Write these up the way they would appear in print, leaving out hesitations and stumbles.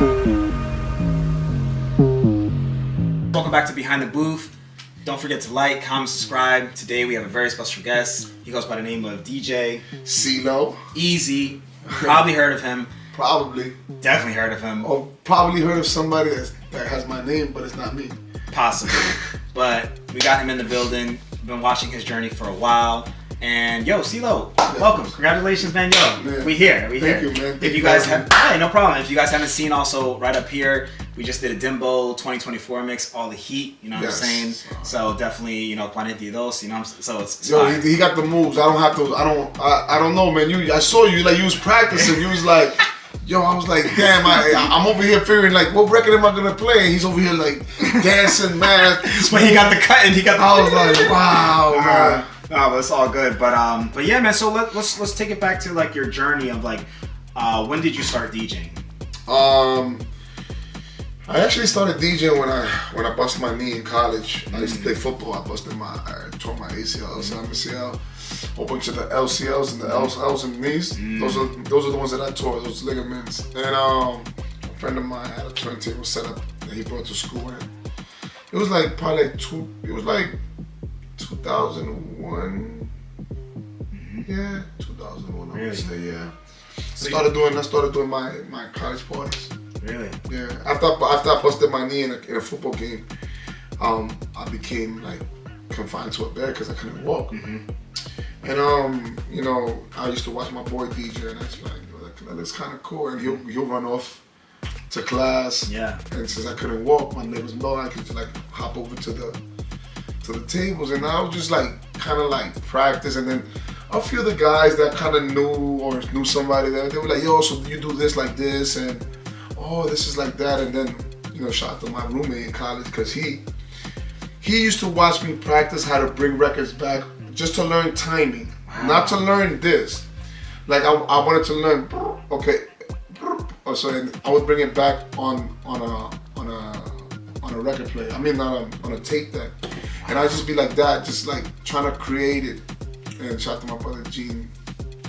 Welcome back to Behind the Booth. Don't forget to like, comment, subscribe. Today we have a very special guest. He goes by the name of DJ CeeLo. Easy. Probably heard of him. Probably. Definitely heard of him. Or probably heard of somebody that has my name, but it's not me. Possibly. But we got him in the building. Been watching his journey for a while. And yo, CeeLo, welcome. Congratulations, man. Yo, man. We here. Thank you, man. If you guys have, hey, no problem. If you guys haven't seen, also right up here, we just did a Dimbo 2024 mix, all the heat. You know what I'm saying? So definitely, you know, Planetidos. You know, so it's yo, fine. he got the moves. I don't have to. I don't know, man. I saw you like you was practicing. You was like, yo, I was like, damn. I'm over here figuring like, what record am I gonna play? And he's over here like dancing, man. That's when he got the cut and he got. I was like, wow, man. No, but it's all good. But yeah, man. So let's take it back to like your journey of like, when did you start DJing? I actually started DJing when I busted my knee in college. I used to play football. I tore my ACL, MCL, a whole bunch of the LCLs and the L's and knees. Those are the ones that I tore, those ligaments. And a friend of mine had a turntable set up that he brought to school. And it was like probably it was like 2001. Yeah, 2001. I would say, yeah. So I started doing my college parties. Really? Yeah. After I busted my knee in a football game, I became like confined to a bed because I couldn't walk. And you know, I used to watch my boy DJ, and that's like, that's kind of cool. And he'll run off to class. Yeah. And since I couldn't walk, my leg was low. I could just like hop over to the tables, and I was just like kind of like practice. And then a few of the guys that kind of knew somebody that they were like, yo, so you do this like this, and oh, this is like that. And then, you know, shout out to my roommate in college, because he used to watch me practice how to bring records back just to learn timing. Wow. Not to learn this. Like I wanted to learn, okay, so I would bring it back on a record player. I mean, on a tape deck. And I'd just be like that, just like trying to create it. And shout out to my brother Gene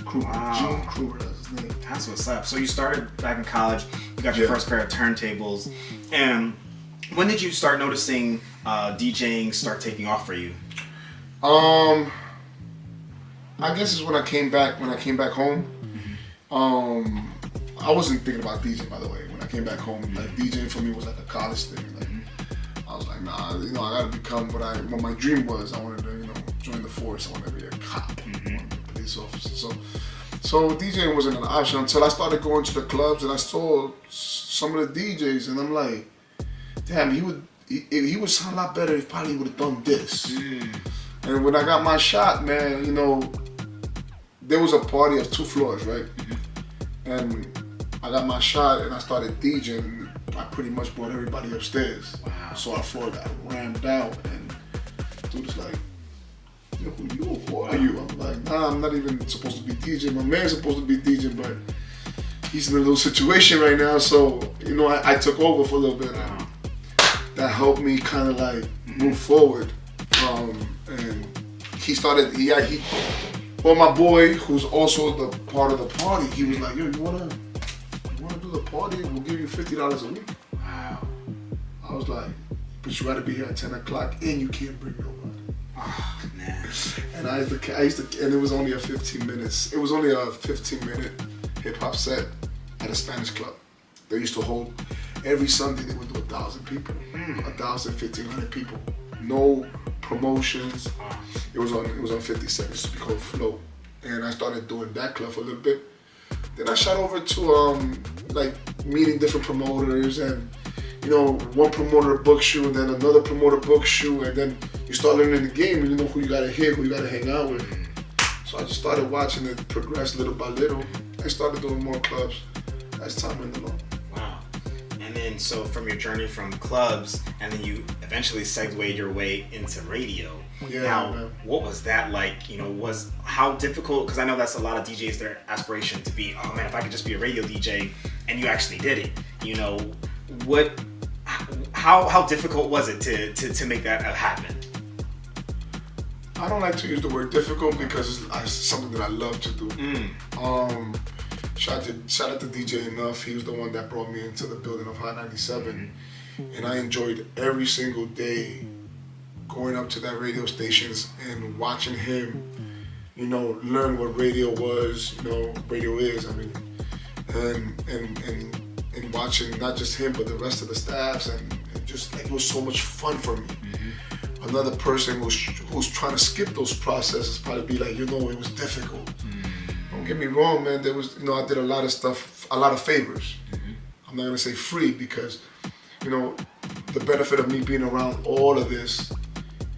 Kruger. Wow. Gene Kruger, that's his name. That's what's up. So you started back in college. You got your first pair of turntables. And when did you start noticing DJing start taking off for you? I guess it's when I came back home. I wasn't thinking about DJing, by the way. When I came back home, like DJing for me was like a college thing. Like I was like, nah, you know, I gotta become what my dream was. I wanted to, you know, join the force. I wanted to be a cop. I wanted to be a police officer. So DJing wasn't an option until I started going to the clubs and I saw some of the DJs, and I'm like, damn, he would sound a lot better if probably would have done this. And when I got my shot, man, you know, there was a party of 2 floors, right? And I got my shot and I started DJing. I pretty much brought everybody upstairs. Wow. So our floor got rammed out, and dude was like, yo, who are you? I'm like, nah, I'm not even supposed to be DJing. My man's supposed to be DJing, but he's in a little situation right now. So, you know, I took over for a little bit. And that helped me kind of like move forward. And well, my boy, who's also the part of the party, he was like, yo, you wanna do the party? We'll give you $50 a week. Wow. I was like, but you gotta be here at 10 o'clock and you can't bring nobody. Oh, man. And I used to, and it was only a 15 minutes. It was only a 15-minute hip hop set at a Spanish club. They used to hold, every Sunday they would do 1,000 people, 1,000, 1,500 people. No promotions. It was on 52nd, it used to be called Flow. And I started doing that club for a little bit. Then I shot over to like meeting different promoters, and you know, one promoter books you, and then another promoter books you, and then you start learning the game, and you know who you gotta hit, who you gotta hang out with. So I just started watching it progress little by little. I started doing more clubs as time went along. Wow. And then so from your journey from clubs, and then you eventually segued your way into radio. Yeah, now, man. What was that like? You know, how difficult? Because I know that's a lot of DJs, their aspiration to be, oh man, if I could just be a radio DJ, and you actually did it. You know, how difficult was it to make that happen? I don't like to use the word difficult because it's something that I love to do. shout out to DJ Enough. He was the one that brought me into the building of Hot 97, and I enjoyed every single day going up to that radio stations and watching him, you know, learn what radio was, you know, radio is. I mean, and watching not just him but the rest of the staffs, and just like it was so much fun for me. Another person who's trying to skip those processes probably be like, you know, it was difficult. Don't get me wrong, man. There was, you know, I did a lot of stuff, a lot of favors. I'm not gonna say free because, you know, the benefit of me being around all of this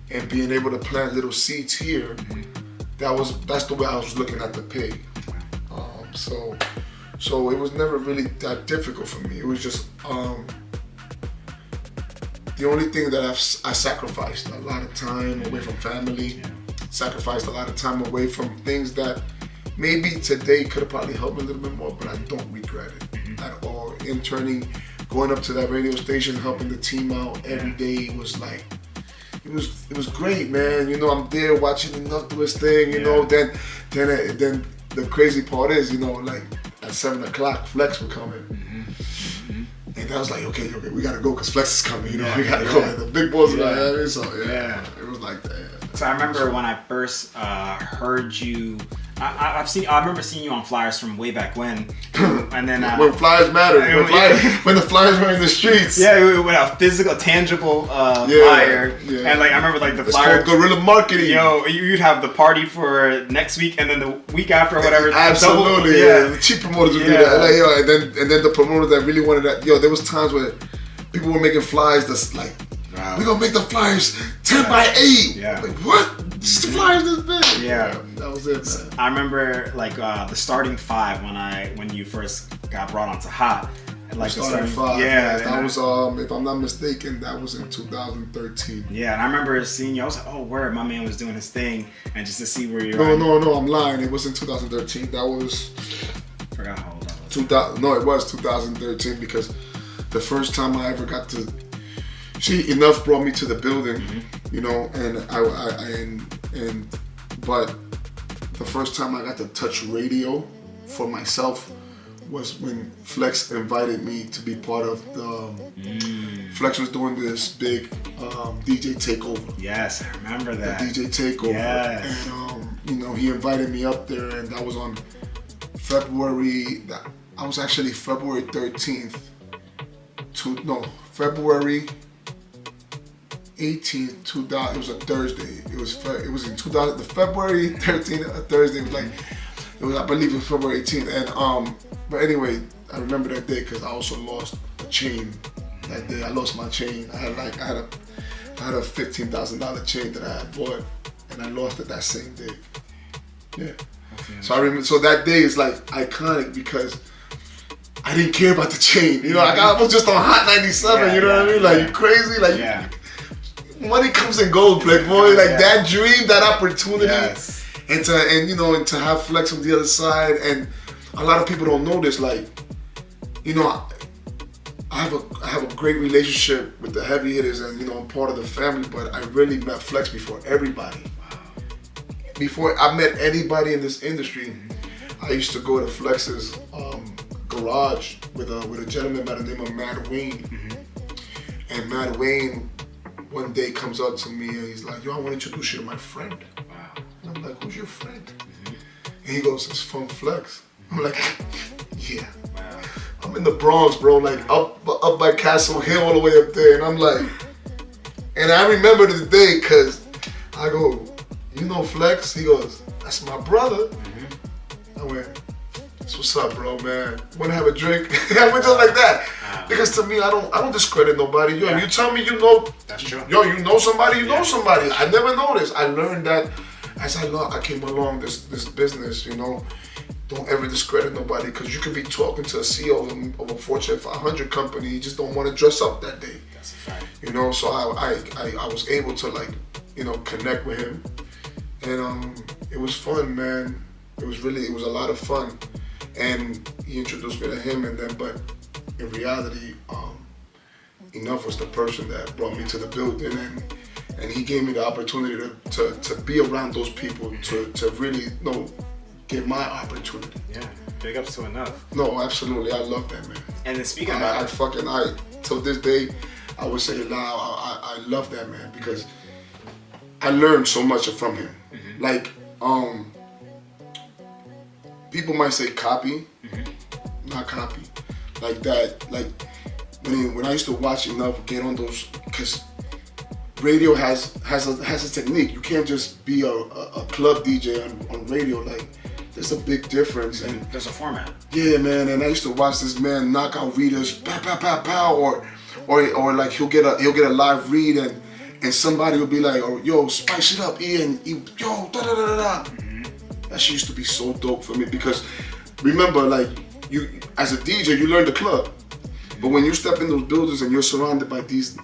and being able to plant little seeds here, that's the way I was looking at the pay. So it was never really that difficult for me. It was just the only thing that I sacrificed a lot of time away from family, sacrificed a lot of time away from things that maybe today could have probably helped me a little bit more, but I don't regret it at all. Interning, going up to that radio station, helping the team out every day was like, it was great, man. You know, I'm there watching Enough do his thing. You know, then the crazy part is, you know, like at 7 o'clock, Flex would come in. And I was like, okay, we gotta go because Flex is coming, you know, we gotta go. And the big boys were like, I mean, so it was like that. So I remember when I first heard you, I remember seeing you on flyers from way back when, and then when flyers mattered, when the flyers were in the streets. Yeah, when a physical, tangible flyer, and like I remember like the flyer. It's called guerrilla marketing. You'd have the party for next week, and then the week after, or whatever. Absolutely, the cheap promoters would do that. Like, and then the promoters that really wanted that. There was times where people were making flyers that's like, we're gonna make the flyers 10 by 8. Yeah. Like what? Just the flyers this big. Yeah. That was it, man. I remember like the starting 5 when you first got brought onto Hot. Like the starting 5. Yeah. That was if I'm not mistaken, that was in 2013. Yeah, and I remember seeing you. I was like, oh, word, my man was doing his thing, and just to see where you're. No, I'm lying. It was in 2013. That was. I forgot how old I was. 2000. No, it was 2013 because the first time I ever got to. Enough brought me to the building, you know, but the first time I got to touch radio for myself was when Flex invited me to be part of the. Flex was doing this big DJ takeover. Yes, I remember that. The DJ takeover. Yes. And you know, he invited me up there, and that was on February. I was actually February 13th. February 18th, 2000. It was a Thursday. It was in 2000. The February 13th, a Thursday. I believe it was February 18th. And but anyway, I remember that day because I also lost a chain that day. I lost my chain. I had a $15,000 chain that I had bought, and I lost it that same day. Yeah. Okay. So I remember. So that day is like iconic because I didn't care about the chain. You know, I was just on Hot 97. You know what I mean? Like you crazy, like. Money comes and goes, Black boy. Like that dream, that opportunity, and to have Flex on the other side. And a lot of people don't know this. Like, you know, I have a great relationship with the heavy hitters, and you know, I'm part of the family. But I really met Flex before everybody. Before I met anybody in this industry, I used to go to Flex's garage with a gentleman by the name of Matt Wayne, and Matt Wayne. One day comes up to me and he's like, yo, I want to introduce you to my friend. Wow. And I'm like, who's your friend? And he goes, it's from Flex. I'm like, yeah. Wow. I'm in the Bronx, bro, like up by Castle Hill all the way up there. And I'm like, and I remember the day because I go, you know Flex? He goes, that's my brother. I went, that's what's up, bro, man. Want to have a drink? I went just like that. Because to me, I don't discredit nobody. Yo, you tell me you know. That's true. Yo, you know somebody, you know somebody. I never noticed. I learned that as I came along this business, you know. Don't ever discredit nobody because you could be talking to a CEO of a Fortune 500 company. You just don't want to dress up that day. That's a fact. You know, so I was able to like, you know, connect with him. And it was fun, man. It was a lot of fun. And he introduced me to him, but in reality, Enough was the person that brought me to the building, and he gave me the opportunity to be around those people, to really, you know, get my opportunity. Yeah. Big ups to Enough. No, absolutely. I love that man. And then speaking about I till this day, I would say now I love that man because I learned so much from him. Mm-hmm. Like, people might say copy, not copy. Like that, like when I used to watch Enough get on those, because radio has a technique. You can't just be a club DJ on radio. Like, there's a big difference. And there's a format. Yeah, man. And I used to watch this man knock out readers, pow, pow, pow, pow, or like he'll get a live read and somebody will be like, oh, yo, spice it up, Ian. Yo, da da da da da. That shit used to be so dope for me because remember, like, you as a DJ, you learn the club, but when you step in those buildings and you're surrounded by these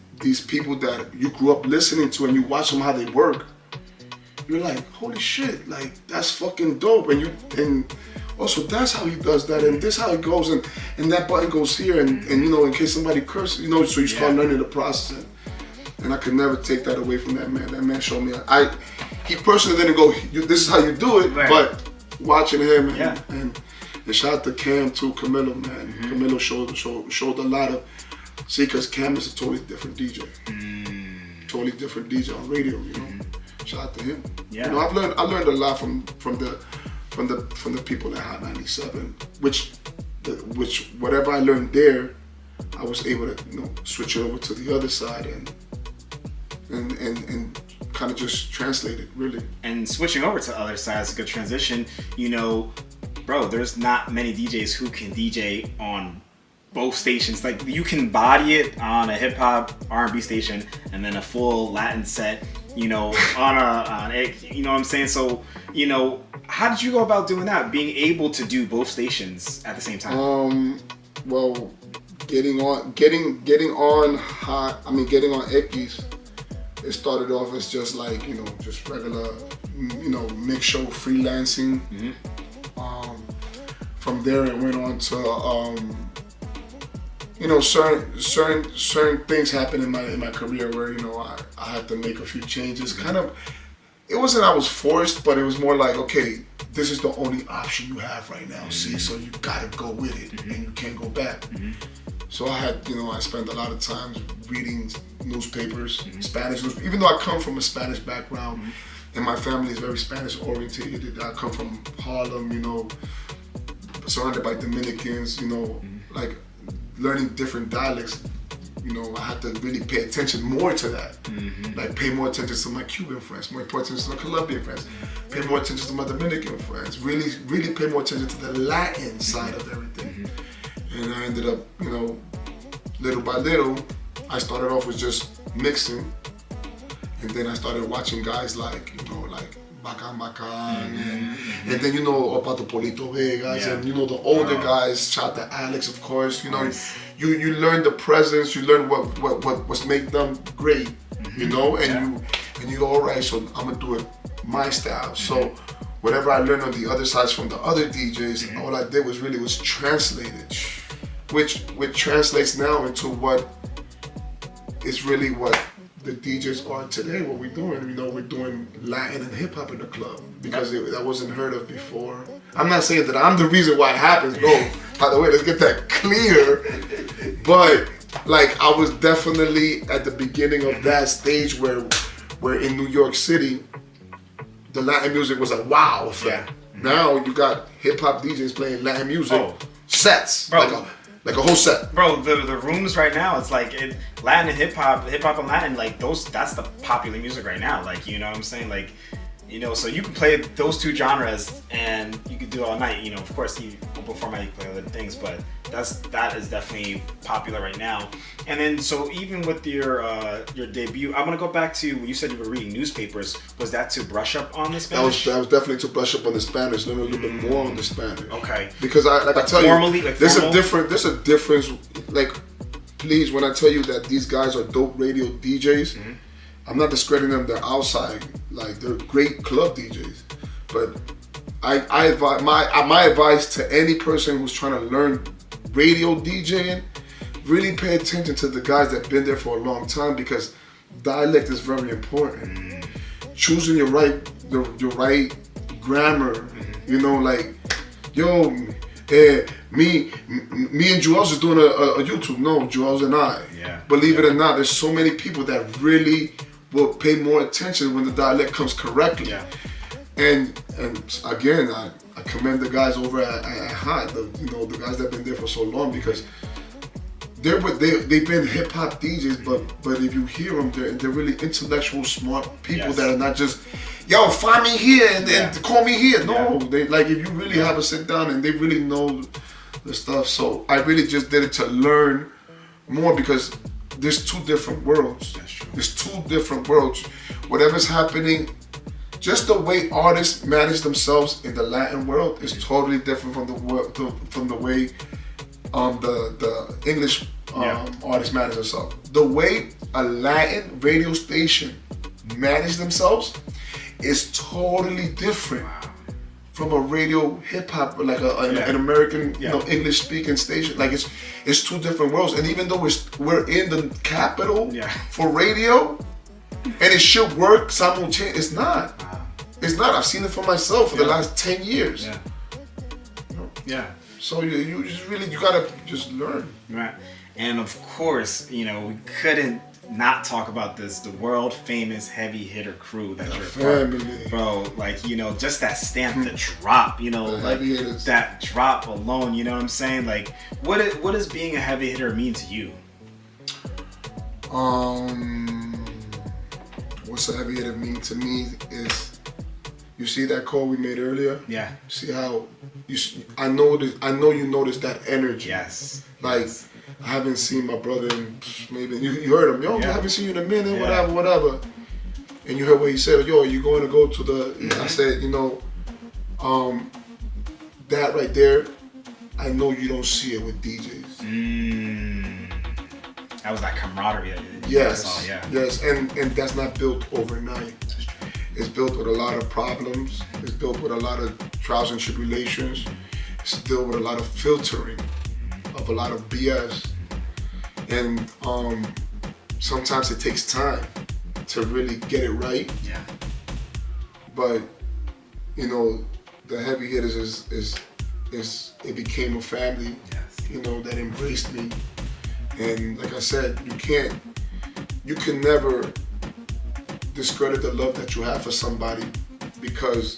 people that you grew up listening to and you watch them how they work, you're like, holy shit, like, that's fucking dope. And also that's how he does that, and this how it goes, and that button goes here, and you know, in case somebody curses, you know, so you start learning the process. And I could never take that away from that man. That man showed me. He personally didn't go, this is how you do it, right. But watching him and shout out to Cam too, Camilo, man. Mm-hmm. Camilo showed a lot of, because Cam is a totally different DJ. Totally different DJ on radio, you know. Shout out to him. Yeah. You know, I learned a lot from the people at Hot 97, which whatever I learned there, I was able to, you know, switch it over to the other side and kind of just translate it, really. And switching over to the other side is a good transition. You know, bro, there's not many DJs who can DJ on both stations. Like, you can body it on a hip hop R&B station and then a full Latin set, you know, on a, you know what I'm saying? So, you know, how did you go about doing that? Being able to do both stations at the same time? Well, getting on Icky's, it started off as just like, you know, just regular, you know, mix show freelancing. Mm-hmm. From there it went on to, you know, certain things happened in my career where, you know, I had to make a few changes. Mm-hmm. Kind of, it wasn't I was forced, but it was more like, okay, this is the only option you have right now. Mm-hmm. See, so you gotta go with it, mm-hmm. and you can't go back. Mm-hmm. So I spent a lot of time reading newspapers, mm-hmm. Spanish newspapers, even though I come from a Spanish background, mm-hmm. and my family is very Spanish oriented. I come from Harlem, you know, surrounded by Dominicans, you know, mm-hmm. like learning different dialects, you know, I had to really pay attention more to that. Mm-hmm. Like, pay more attention to my Cuban friends, more attention to my Colombian friends, pay more attention to my Dominican friends, really pay more attention to the Latin side of everything. Mm-hmm. And I ended up, you know, little by little, I started off with just mixing, and then I started watching guys like, you know, like Bacan, mm-hmm. and then, you know, about the Polito Vegas, and, you know, the older guys, shout to Alex, of course, you know, you learn the presence, you learn what's make them great, mm-hmm. you know, and you go, all right, so I'm gonna do it my style. Mm-hmm. So whatever I learned on the other sides from the other DJs, mm-hmm. all I did was translate it, which translates now into what is really what the DJs are today, what we're doing. You know, we're doing Latin and hip hop in the club because that wasn't heard of before. I'm not saying that I'm the reason why it happens. No, by the way, let's get that clear. But like, I was definitely at the beginning of that stage where in New York City, the Latin music was a wow effect. Yeah. Now you got hip hop DJs playing Latin music sets, bro. Like a whole set. Bro, the rooms right now, it's like Latin and hip hop and Latin, like that's the popular music right now. Like, you know what I'm saying? Like, you know, so you can play those two genres and you could do it all night. You know, of course, open format, you play other things, but that is definitely popular right now. And then, so even with your debut, I'm gonna go back to when you said you were reading newspapers. Was that to brush up on the Spanish? That was definitely to brush up on the Spanish, learn a little bit more on the Spanish. Okay. Because I tell you, there's a difference. Like, please, when I tell you that these guys are dope radio DJs, mm-hmm. I'm not discrediting them. They're outside, like, they're great club DJs. But I advise my advice to any person who's trying to learn radio DJing, really pay attention to the guys that've been there for a long time, because dialect is very important. Choosing your right grammar, you know, like, yo, Me and Julz is doing a YouTube. No, Julz and I. Yeah. Believe it or not, there's so many people that really will pay more attention when the dialect comes correctly. Yeah. And again, I commend the guys over at Hot, the guys that have been there for so long, because they've been hip hop DJs, but if you hear them, they're really intellectual, smart people that are not just, yo, find me here and call me here. No, they like, if you really have a sit down and they really know the stuff. So I really just did it to learn more, because there's two different worlds. That's true. There's two different worlds. Whatever's happening, just the way artists manage themselves in the Latin world is totally different from the way the English artists manage themselves. The way a Latin radio station manage themselves is totally different from a radio hip hop, like an American, English speaking station. Like it's two different worlds. And even though we're in the capital for radio, and it should work simultaneously, it's not. It's not. I've seen it for myself for the last 10 years. Yeah. Yeah. So you just really, you gotta just learn. Right. And of course, we couldn't not talk about this, the world famous heavy hitter crew that you're part of. Bro, like, just that stamp, the drop, like that drop alone, you know what I'm saying? Like, what does being a heavy hitter mean to you? What's a heavy hitter mean to me is, you see that call we made earlier? Yeah. See how I know you noticed that energy. Yes. Like, I haven't seen my brother in maybe, you heard him, I haven't seen you in a minute, whatever. And you heard what he said, yo, you going to go to the, I said, that right there, I know you don't see it with DJs. That was that camaraderie. Yes, yes, and that's not built overnight. It's built with a lot of problems. It's built with a lot of trials and tribulations. It's built with a lot of filtering of a lot of BS. And sometimes it takes time to really get it right. Yeah. But the heavy hitters is it became a family. Yes. That embraced me. And like I said, you can never discredit the love that you have for somebody because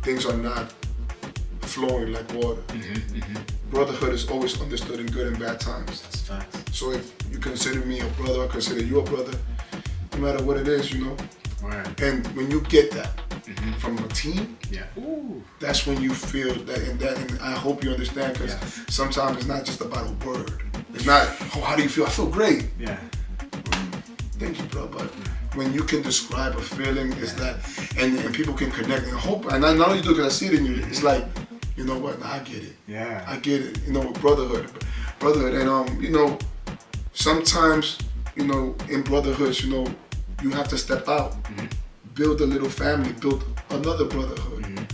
things are not flowing like water. Brotherhood is always understood in good and bad times. That's facts. So if you consider me a brother, I consider you a brother, no matter what it is, Right. And when you get that from a team, that's when you feel that, and I hope you understand, because sometimes it's not just about a word. It's not, oh, how do you feel? I feel great. Yeah. Thank you, bro. But when you can describe a feeling, is that, and people can connect, and hope, and not only do because I see it in you, it's like, you know what? I get it. Yeah. I get it. Brotherhood, and sometimes, in brotherhoods, you have to step out, build a little family, build another brotherhood,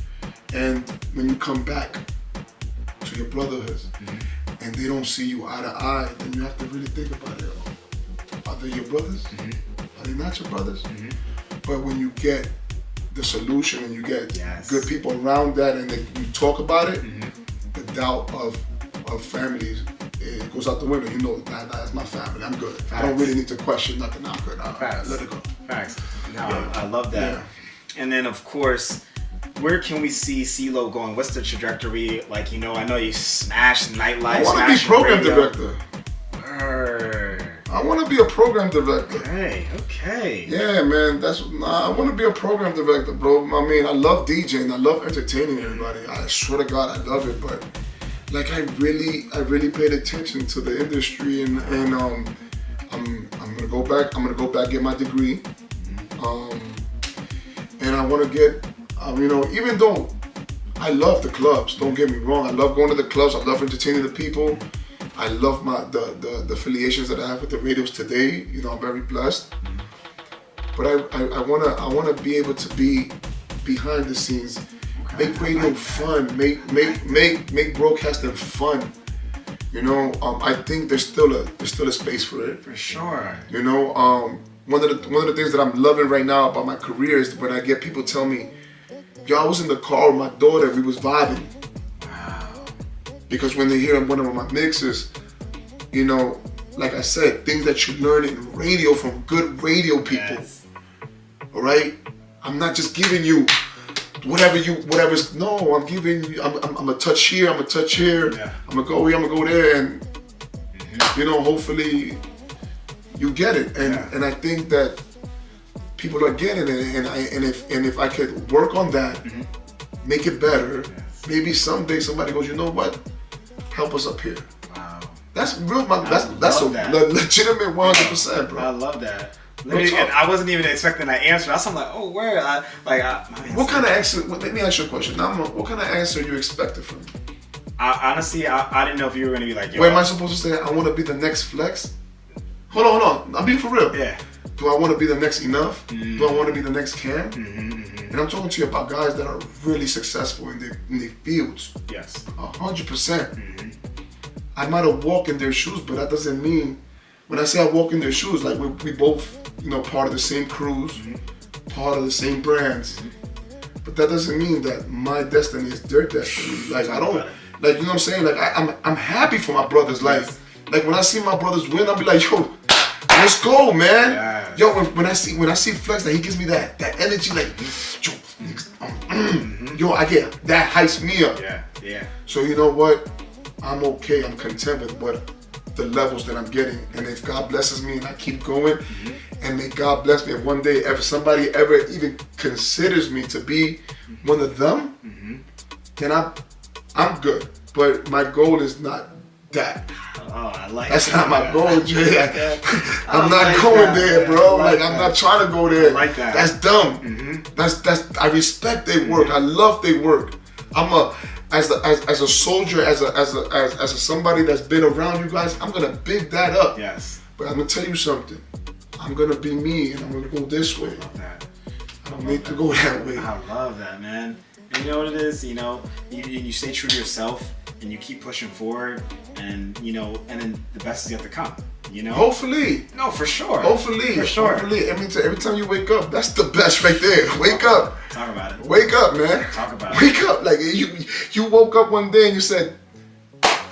and when you come back to your brotherhoods, and they don't see you eye to eye, then you have to really think about it. Are they your brothers? Are they not your brothers? But when you get the solution and you get good people around that, and you talk about it, the doubt of families, it goes out the window. That's my family. I'm good. Facts. I don't really need to question nothing. I'm good. Let it go. Facts. No, I love that. Yeah. And then of course, where can we see CeeLo going? What's the trajectory? Like, I know you smashed nightlife. I want to be program director. Word. I want to be a program director. Okay. Yeah, man. I want to be a program director, bro. I mean, I love DJing. I love entertaining everybody. I swear to God, I love it. But like, I really paid attention to the industry, and I'm gonna go back. I'm gonna go back, get my degree, and I want to get, even though I love the clubs. Don't get me wrong. I love going to the clubs. I love entertaining the people. I love the affiliations that I have with the radios today. I'm very blessed. But I wanna be able to be behind the scenes, make radio fun, make broadcasting fun. I think there's still a space for it. For sure. One of the things that I'm loving right now about my career is when I get people tell me, yo, I was in the car with my daughter, we was vibing. Wow. Because when they hear one of my mixes, you know, like I said, things that you learn in radio from good radio people. Yes. All right, I'm not just giving you whatever's. No, I'm giving you. I'm a touch here. I'm a touch here. Yeah. I'm gonna go here. I'm gonna go there, and you know, hopefully, you get it. And I think that people are getting it. And if I could work on that, make it better, maybe someday somebody goes, you know what, help us up here. Wow. That's real. That's a legitimate 100%, bro. I love that. And I wasn't even expecting that answer. That's I'm like, oh, where? What kind of answer? Let me ask you a question. What kind of answer you expected from me? Honestly, I didn't know if you were gonna be like, yo. Where am I supposed to say? I want to be the next Flex. Hold on. I'm being for real. Yeah. Do I want to be the next Enough? Do I want to be the next Cam? And I'm talking to you about guys that are really successful in their fields. Yes. 100%. I might have walked in their shoes, but that doesn't mean. When I say I walk in their shoes, like we both, you know, part of the same crews, part of the same brands. But that doesn't mean that my destiny is their destiny. Like I don't, like you know what I'm saying. Like I'm happy for my brothers. Like when I see my brothers win, I'll be like, yo, let's go, man. Yeah. Yo, when I see Flex, that he gives me that energy, like, yo, I get that hypes me up. Yeah. So you know what? I'm okay. I'm content with what. The levels that I'm getting, and if God blesses me and I keep going, and may God bless me if one day if somebody ever even considers me to be one of them, then I'm good. But my goal is not that. Oh, I like that's that. not my goal, Jay. I'm not going there, bro. Like I'm not trying to go there. I like that. That's dumb. That's I respect their work. I love their work. As a soldier, as a somebody that's been around you guys, I'm gonna big that up. Yes. But I'm gonna tell you something. I'm gonna be me, and I'm gonna go this way. I love that. I don't need to go that way. I love that, man. And you know what it is? You know, you stay true to yourself, and you keep pushing forward, and you know, and then the best is yet to come. You know. Hopefully. No, for sure. Hopefully. For sure. Hopefully. I mean, every time you wake up, that's the best right there. Wake up. Talk about it. Wake up, man. Talk about it. Wake up. Like you woke up one day and you said,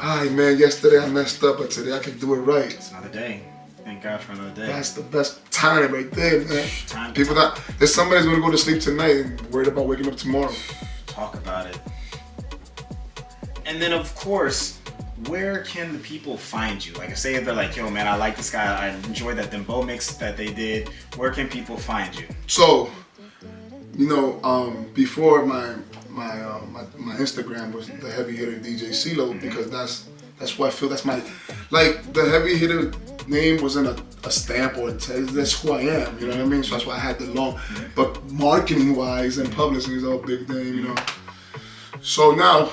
"Ay, man, yesterday I messed up, but today I can do it right." It's another day. Thank God for another day. That's the best time right there, man. Time. People not. There's somebody's gonna go to sleep tonight and worried about waking up tomorrow. Talk about it. And then of course, where can the people find you? Like, say they're like, yo, man, I like this guy. I enjoyed that Dembow mix that they did. Where can people find you? So, you know, before my Instagram was the heavy hitter DJ CeeLo, because that's what I feel. That's my, like, the heavy hitter name wasn't a stamp or a test. That's who I am. You know what I mean? So that's why I had the long. But marketing wise and publishing is all big thing. You know. So now.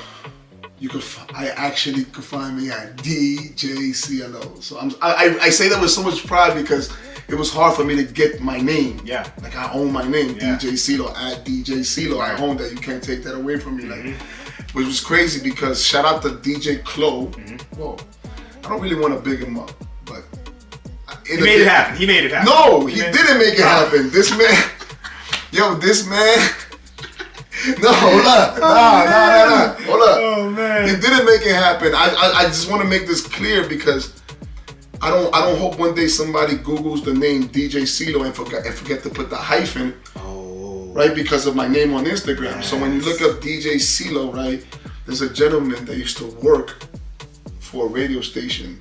I actually could find me at DJ CeeLo. So I say that with so much pride because it was hard for me to get my name. Yeah. Like I own my name, yeah. DJ CeeLo, at DJ CeeLo. Right. I own that. You can't take that away from me. Like, which was crazy because shout out to DJ Clo. Well, I don't really want to big him up, but he made it happen. He made it happen. No, he didn't make it happen. This man. No, hold up. Nah. Hold up. Oh man. It didn't make it happen. I just want to make this clear because I don't hope one day somebody Googles the name DJ CeeLo and forget to put the hyphen. Oh. Right, because of my name on Instagram. Yes. So when you look up DJ CeeLo, right, there's a gentleman that used to work for a radio station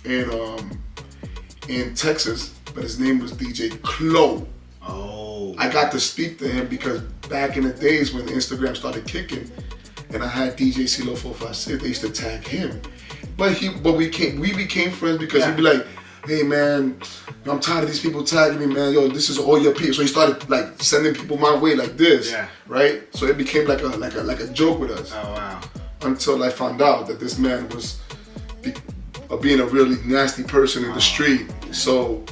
in Texas, but his name was DJ Clo. Oh. I got to speak to him because back in the days when Instagram started kicking, and I had DJ CeeLo 456, they used to tag him. But we became friends because he'd be like, "Hey man, I'm tired of these people tagging me, man. Yo, this is all your people." So he started like sending people my way like this, right? So it became like a joke with us. Oh wow! Until I found out that this man was being a really nasty person in the street. So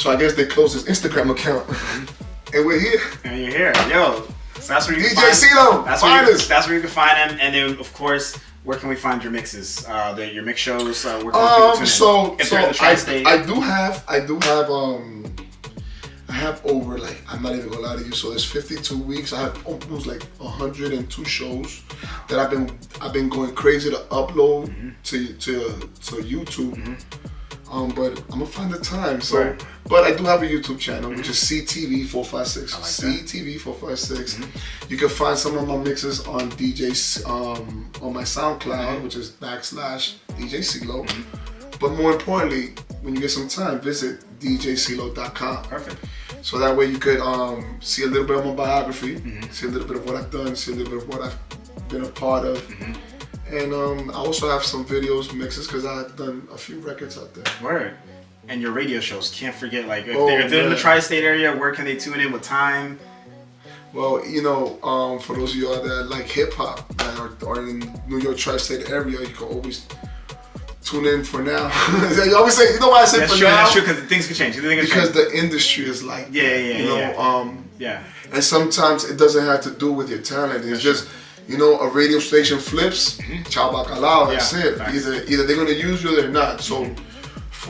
I guess they closed his Instagram account, and we're here. And you're here, yo. So that's where you DJ can find CeeLo. That's where you can find him. And then of course, where can we find your mixes? Your mix shows. Where can people tune in? So if they're in the tri-state. I do have have over, like, I'm not even gonna lie to you. So there's 52 weeks. I have almost like 102 shows that I've been going crazy to upload to YouTube. But I'm gonna find the time. So, Right. but I do have a YouTube channel, which is CTV456. CTV456. You can find some of my mixes on DJs on my SoundCloud, which is /DJ CeeLo. But more importantly, when you get some time, visit djceelo.com. Perfect. So that way you could see a little bit of my biography, see a little bit of what I've done, see a little bit of what I've been a part of. And I also have some videos, mixes, because I've done a few records out there. Word. And your radio shows, can't forget, like, if Oh, they're in the man. tri-state area, where can they tune in, what time? Well, you know, for those of y'all that like hip hop that are in New York tri-state area, you can always tune in for now. You always say, you know why I say That's for true, now? that's true, because things can change. Because the industry is like Yeah, that, yeah, you know, yeah. and sometimes it doesn't have to do with your talent. It's just, you know, a radio station flips, ciao bacalao, that's Yeah, it. facts. Either they're gonna use you or they're not. So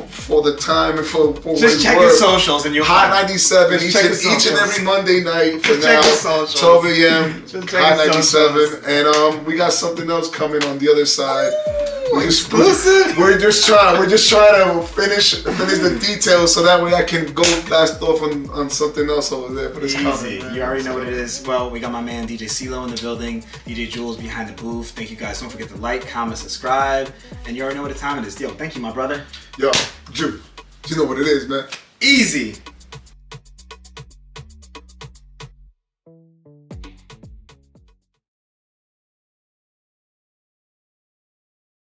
for the time and for Just check your socials and you'll Hot find it. 97 Just each check and, the each and socials. every Monday night for Just check now, the socials. 12 a.m. Just check Hot the 97, socials. and we got something else coming on the other side. Exclusive. We're just trying to finish the details so that way I can go blast off on something else over there. But it's Easy. coming, man. You already know what it is. Well, we got my man DJ CeeLo in the building, DJ Julz behind the booth. Thank you guys. Don't forget to like, comment, subscribe, and you already know what the time it is. Yo, thank you, my brother. Yo, Ju, you know what it is, man. Easy.